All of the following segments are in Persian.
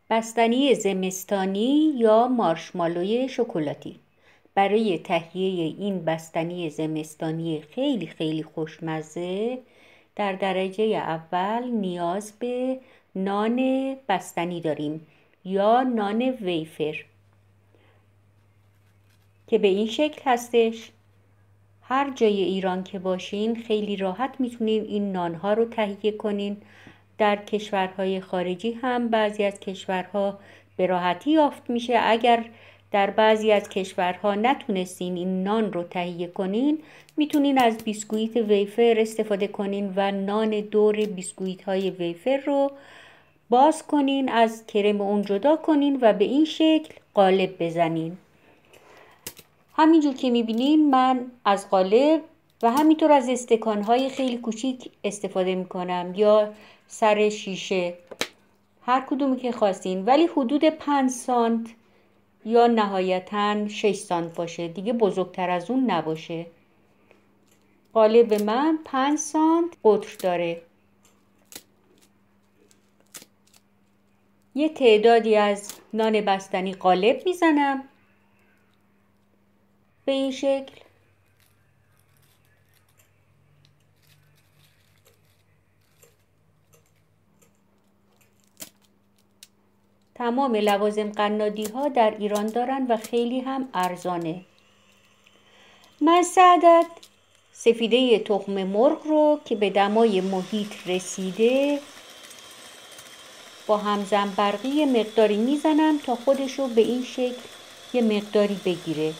بستنی زمستانی یا مارشمالوی شکلاتی. برای تهیه این بستنی زمستانی خیلی خیلی خوشمزه در درجه اول نیاز به نان بستنی داریم یا نان ویفر که به این شکل هستش. هر جای ایران که باشین خیلی راحت میتونین این نانها رو تهیه کنین. در کشورهای خارجی هم بعضی از کشورها به راحتی یافت میشه. اگر در بعضی از کشورها نتونستین این نان رو تهیه کنین، میتونین از بیسکویت ویفر استفاده کنین و نان دور بیسکویت های ویفر رو باز کنین، از کرم اون جدا کنین و به این شکل قالب بزنین. همینجور که میبینین من از قالب و همینطور از استکانهای خیلی کوچیک استفاده میکنم یا سر شیشه، هر کدومی که خواستین، ولی حدود 5 سانت یا نهایتاً 6 سانت باشه، دیگه بزرگتر از اون نباشه. قالب من 5 سانت قطر داره. یه تعدادی از نان بستنی قالب میزنم به این شکل. تمام لوازم قنادی ها در ایران دارن و خیلی هم ارزانه. من 3 عدد سفیده تخم مرغ رو که به دمای محیط رسیده با همزن برقی یه مقداری میزنم تا خودش رو به این شکل یه مقداری بگیره.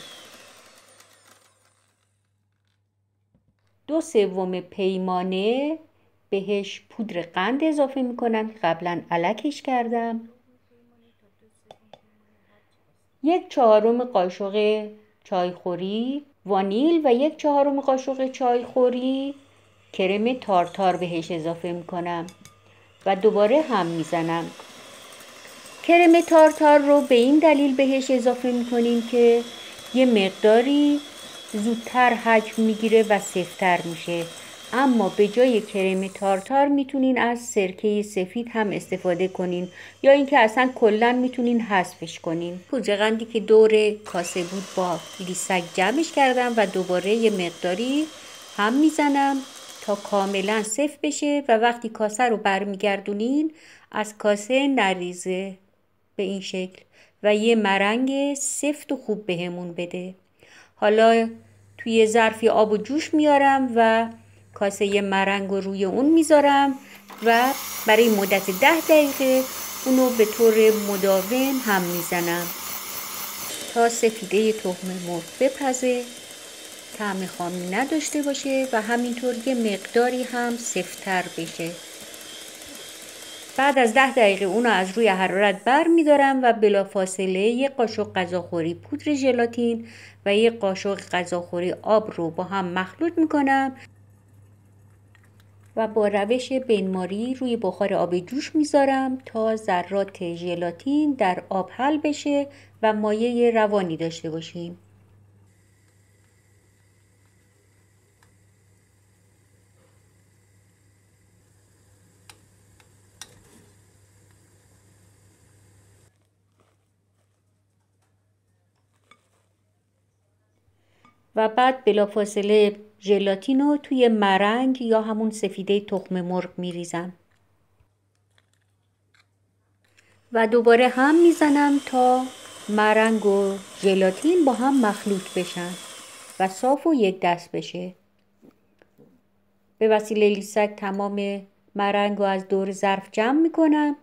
2/3 پیمانه بهش پودر قند اضافه میکنم که قبلا الکش کردم. 1/4 قاشق چایخوری وانیل و 1/4 قاشق چایخوری کرم تارتار بهش اضافه میکنم و دوباره هم میزنم. کرم تارتار رو به این دلیل بهش اضافه میکنیم که یه مقداری زودتر حجم میگیره و سفت‌تر میشه. اما به جای کرم تارتار میتونین از سرکه سفید هم استفاده کنین یا اینکه اصلا کلا میتونین حذفش کنین. پودر قندی که دور کاسه بود با لیسک جمعش کردم و دوباره یه مقداری هم میزنم تا کاملا سفت بشه و وقتی کاسه رو برمیگردونین از کاسه نریزه به این شکل و یه مرنگ سفت و خوب بهمون بده. حالا توی ظرفی آب و جوش میارم و کاسه مرنگ رو روی اون میذارم و برای مدت 10 دقیقه اونو به طور مداوم هم میزنم تا سفیده تخم مرغ بپزه، طعم خامی نداشته باشه و همینطور یه مقداری هم سفت‌تر بشه. بعد از 10 دقیقه اونو از روی حرارت بر میدارم و بلافاصله 1 قاشق غذاخوری پودر ژلاتین و 1 قاشق غذاخوری آب رو با هم مخلوط میکنم و با روش بنماری روی بخار آب جوش میذارم تا ذرات ژلاتین در آب حل بشه و مایع روانی داشته باشیم. و بعد بلافاصله ژلاتین رو توی مرنگ یا همون سفیده تخم مرغ میریزم و دوباره هم میزنم تا مرنگ و ژلاتین با هم مخلوط بشن و صاف و یک دست بشه. به وسیله لیسک تمام مرنگ رو از دور ظرف جمع میکنم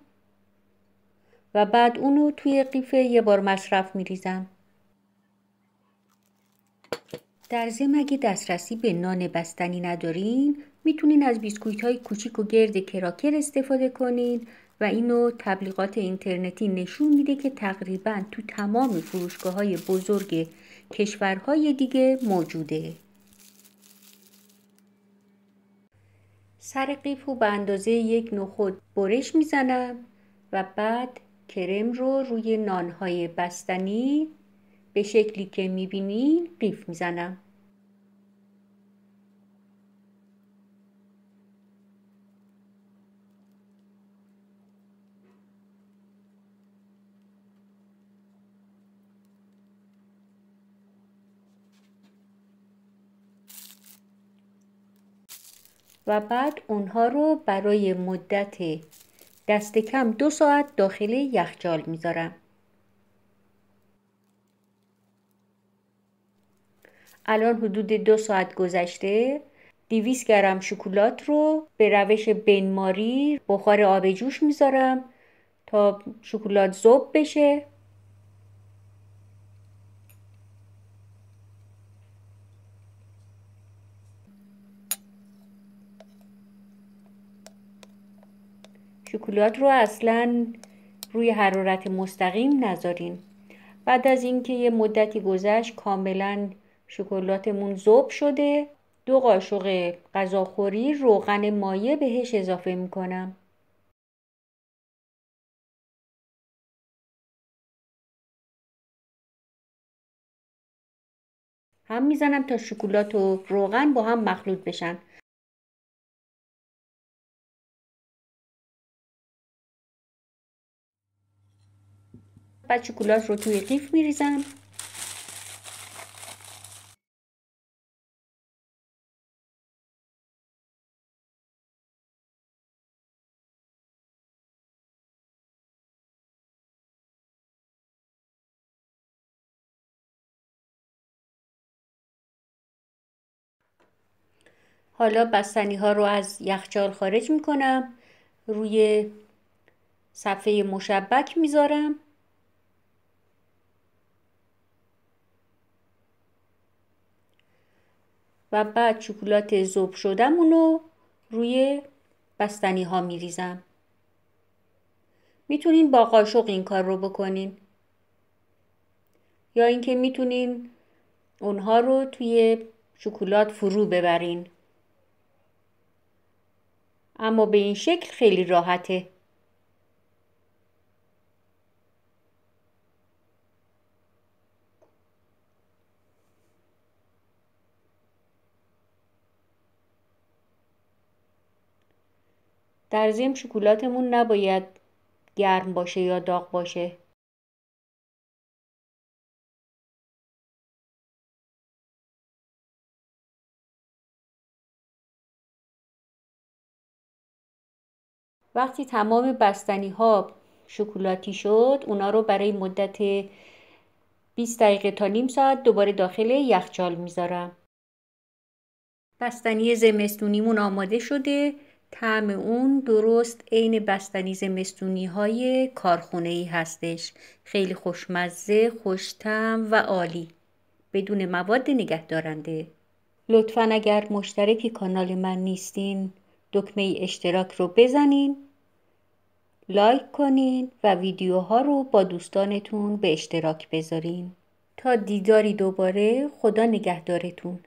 و بعد اونو توی قیف یه بار مصرف میریزم. در ضمن اگه دسترسی به نان بستنی ندارین میتونین از بیسکویت های کوچیک و گرد کراکر استفاده کنین و اینو تبلیغات اینترنتی نشون میده که تقریبا تو تمام فروشگاه های بزرگ کشورهای دیگه موجوده. سر قیف رو به اندازه 1 نخود برش میزنم و بعد کرم رو روی نانهای بستنی به شکلی که میبینین قیف میزنم. و بعد اونها رو برای مدت دست کم 2 ساعت داخل یخچال میذارم. الان حدود 2 ساعت گذشته. 200 گرم شکلات رو به روش بنماری بخار آب جوش میذارم تا شکلات ذوب بشه. شکلات رو اصلا روی حرارت مستقیم نذارین. بعد از اینکه یه مدتی گذشت کاملا شکلاتمون ذوب شده، 2 قاشق غذاخوری روغن مایع بهش اضافه میکنم. هم میزنم تا شکلات و روغن با هم مخلوط بشن. بعد شکلات رو توی قیف میریزم. حالا بستنی ها رو از یخچال خارج میکنم. روی صفحه مشبک میذارم. و بعد شکلات ذوب شده‌مون رو روی بستنی ها میریزم. میتونین با قاشق این کار رو بکنین یا اینکه میتونین اونها رو توی شکلات فرو ببرین. اما به این شکل خیلی راحته. در ضمن شکلاتمون نباید گرم باشه یا داغ باشه. وقتی تمام بستنی ها شکلاتی شد، اونا رو برای مدت 20 دقیقه تا نیم ساعت دوباره داخل یخچال میذارم. بستنی زمستونیمون آماده شده. طعم اون درست عین بستنی زمستونی های کارخونه‌ای هستش. خیلی خوشمزه، خوش‌طعم و عالی، بدون مواد نگهدارنده. لطفاً اگر مشترک کانال من نیستین دکمه اشتراک رو بزنین، لایک کنین و ویدیوها رو با دوستانتون به اشتراک بذارین. تا دیداری دوباره، خدا نگهدارتون.